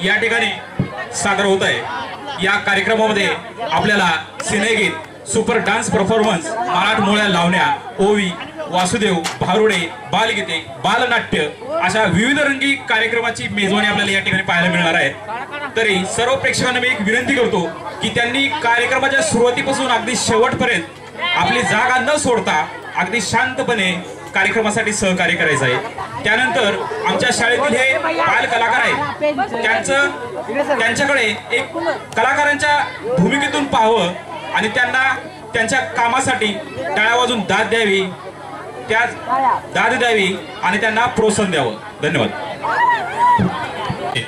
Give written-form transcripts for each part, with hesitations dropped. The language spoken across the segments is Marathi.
या ठिकाणी सादर होत आहे। या कार्यक्रमामध्ये आपल्याला सिनेगीत, सुपर डान्स परफॉर्मन्स, मराठमोळ्या लावण्या, ओवी, वासुदेव, भारुडे, बालगीते, बालनाट्य अशा विविध रंगी कार्यक्रमाची मेजवानी आपल्याला या ठिकाणी पाहायला मिळणार आहे। तरी सर्व प्रेक्षकांना मी एक विनंती करतो की त्यांनी कार्यक्रमाच्या सुरुवातीपासून अगदी शेवटपर्यंत आपली जागा न सोडता अगदी शांतपणे कार्यक्रमासाठी सहकार्य करायचं आहे। त्यानंतर आमच्या शाळेतील हे बाल कलाकार आहेत, त्यांच्याकडे एक कलाकारांच्या भूमिकेतून पाहावं आणि त्यांना त्यांच्या कामासाठी टाळ्या वाजून दाद द्यावी आणि त्यांना प्रोत्साहन द्यावं। धन्यवाद।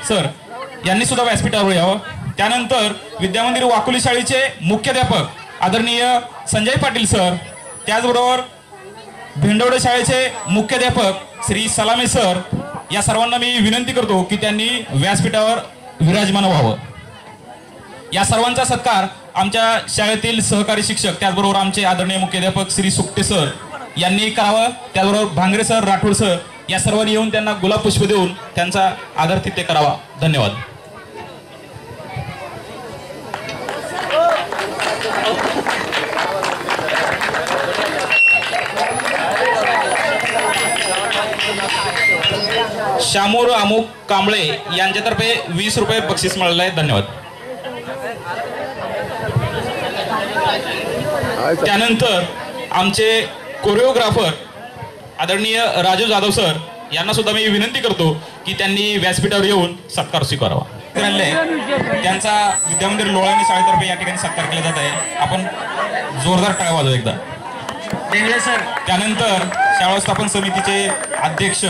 सर यांनी सुद्धा व्यासपीठावर यावं। त्यानंतर विद्यामंदिर वाकुली शाळेचे मुख्याध्यापक आदरणीय संजय पाटील सर, त्याचबरोबर भेंडवडे शाळेचे मुख्याध्यापक श्री सलामे सर, या सर्वांना मी विनंती करतो की त्यांनी व्यासपीठावर विराजमान व्हावं। या सर्वांचा सत्कार आमच्या शाळेतील सहकारी शिक्षक, त्याचबरोबर आमचे आदरणीय मुख्याध्यापक श्री सुकटे सर यांनी करावं। त्याचबरोबर भांगरे सर, राठोड सर या सर्वांनी येऊन त्यांना गुलाब पुष्प देऊन त्यांचा आदरातिथ्य करावा। धन्यवाद। शामूर अमुक कांबळे यांच्यातर्फे 20 रुपये बक्षीस मिळाले आहे। धन्यवाद। त्यानंतर आमचे कोरिओग्राफर आदरणीय राजू जाधव सर यांना सुद्धा मी विनंती करतो की त्यांनी व्यासपीठावर येऊन सत्कार स्वीकारावा। त्यांचा विद्यामंदिर लोळानी शाळेतर्फे या ठिकाणी सत्कार केला जात आहे। आपण जोरदार टाळ्या वाजवू एकदा। सर त्यानंतर शाळा व्यवस्थापन समितीचे अध्यक्ष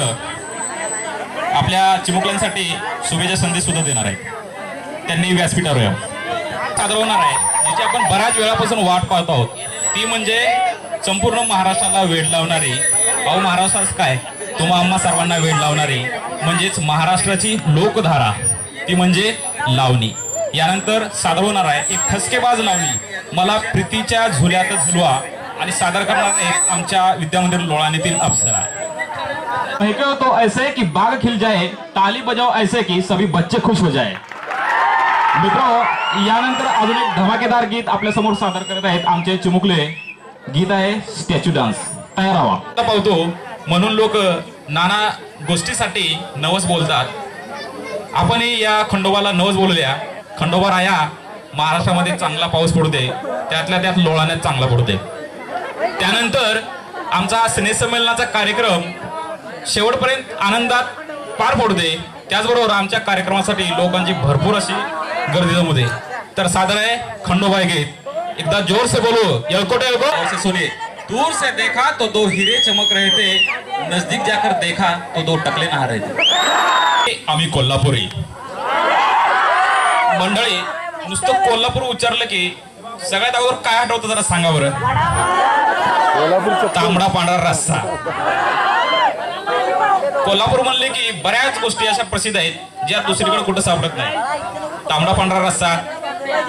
आपल्या चिमुकल्यांसाठी शुभेच्छा संदेश सुद्धा देणार आहेत, त्यांनी व्यासपीठावर यावं। सादर होणार आहे ज्याची आपण बऱ्याच वेळापासून वाट पाहत आहोत, ती म्हणजे संपूर्ण महाराष्ट्राला वेड लावणारी, अहो महाराष्ट्राच काय तुम्हा आम्हा सर्वांना वेड लावणारी म्हणजेच महाराष्ट्राची लोकधारा, ती म्हणजे लावणी। यानंतर सादर होणार आहे एक ठसकेबाज लावणी, मला प्रीतीच्या झुल्यात झुलवा, आणि सादर करणार आहेत आमच्या विद्यामंदिर लोळानीतील अप्सरा। महके तो ऐसे कि बाग खिल जाए, ताली बजाओ ऐसे कि सभी बच्चे खुश हो जाए। मित्रों यानंतर अजून एक धमाकेदार गीत आपल्या समोर सादर करत आहेत आमचे चिमुकले। गीत आहे स्टॅच्यू डान्स। तयार व्हा। पाहतो म्हणून लोक नाना गोष्टीसाठी नवस बोलतात, आपण या खंडोबाला नवस बोलूया। खंडोबा राया महाराष्ट्रामध्ये चांगला पाऊस पडू दे, त्यातल्या त्यात लोळाण्यात चांगला पडू दे। त्यानंतर आमचा स्नेहसंमेलनाचा कार्यक्रम शेवटपर्यंत आनंदात पार पडू दे, त्याचबरोबर आमच्या कार्यक्रमासाठी लोकांची भरपूर अशी गर्दी जमू दे। तर सादर आहे खंडोबा गीत। एकदा जोर से बोलो, येळकोट येळकोट से सुनिए। दूर से देखा तो दो हीरे चमक रहे थे, नजदीक जाकर देखा तो दो टकले नहा रहे थे। आम्ही कोल्हापुरी मंडळी, नुसतं कोल्हापूर उच्चारलं की सगळ्यात अगोदर काय आठवतं जरा सांगा बरं? तांबडा पांढरा रस्सा। कोल्हापूर म्हणले की बऱ्याच गोष्टी अशा प्रसिद्ध आहेत ज्या दुसरीकडे कुठं सापडत नाही। तांबडा पांढरा रस्सा,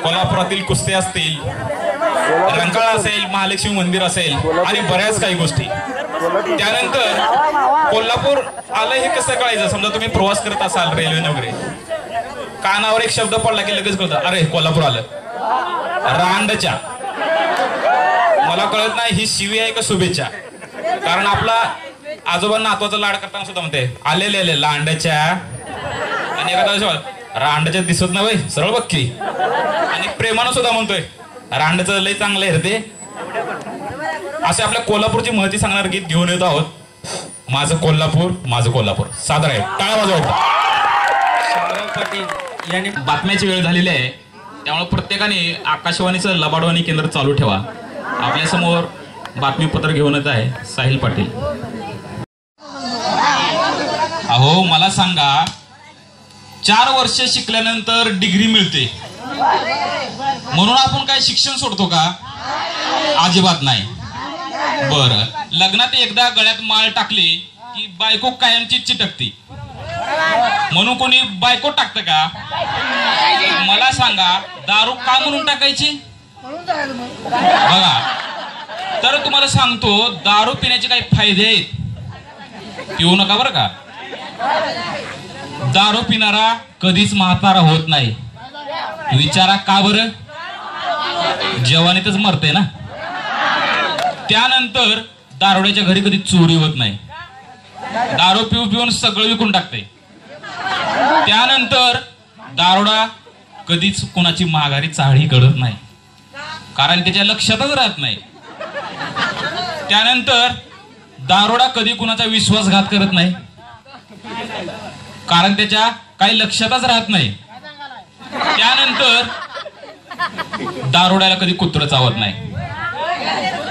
कोल्हापुरातील कुस्ते असतील, रंकाळा असेल, महालक्ष्मी मंदिर असेल आणि बऱ्याच काही गोष्टी। त्यानंतर कोल्हापूर आलं हे कसं कळायचं? समजा तुम्ही प्रवास करत असाल रेल्वेने वगैरे, कानावर एक शब्द पडला की लगेच कळतं अरे कोल्हापूर आलं। रांडच्या, मला कळत नाही ही शिवी आहे का शुभेच्छा, कारण आपला आजोबांना नातवाचा लाड करताना सुद्धा म्हणते आलेले लांडच्या, आणि एखादा रांडच्या दिसत नाही वय सरळ बक्की, आणि प्रेमानं सुद्धा म्हणतोय रांडचं लय चांगलं आहे रे ते। असे आपल्या कोल्हापूरची महती सांगणार गीत घेऊन येत आहोत। माझं कोल्हापूर माझं कोल्हापूर सादर आहे। टाळ्या वाजवा। यांनी बातम्याची वेळ झालेली आहे, त्यामुळे प्रत्येकाने आकाशवाणीचं लबाडवाणी केंद्र चालू ठेवा। आपल्या समोर बातमीपत्र घेऊन येत आहे साहिल पाटील। अहो मला सांगा, 4 वर्ष शिकल्यानंतर डिग्री मिळते म्हणून आपण काय शिक्षण सोडतो का? अजिबात नाही। बरं, लग्नात एकदा गळ्यात माळ टाकली की बायको कायमची चिटकती म्हणून कोणी बायको टाकतं का? मला सांगा, दारू का म्हणून टाकायची? बघा, तर तुम्हाला सांगतो दारू पिण्याचे काही फायदे आहेत, पिऊ नका बरं का। दारू पिणारा कधीच म्हातारा होत नाही. विचारा का बरं? जवानीतच मरते ना. त्यानंतर दारुड्याच्या घरी कधी चोरी होत नाही. दारू पिऊन सगळं विकून टाकते. त्यानंतर दारुडा कधीच कुणाची माघारी चाळी करत नाही, कारण त्याच्या लक्षातच राहत नाही. त्यानंतर दारुडा कधी कुणाचा विश्वासघात करत नाही, कारण त्याच्या काही लक्षातच राहत नाही. त्यानंतर दारुड्याला कधी कुत्रं चावत नाही,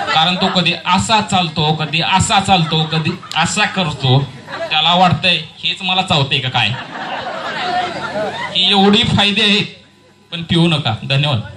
कारण तो कधी असा चालतो, कधी असा चालतो, कधी असा करतो. त्याला वाटतंय हेच मला चावते का काय. ही एवढी फायदे आहेत, पण पिऊ नका. धन्यवाद.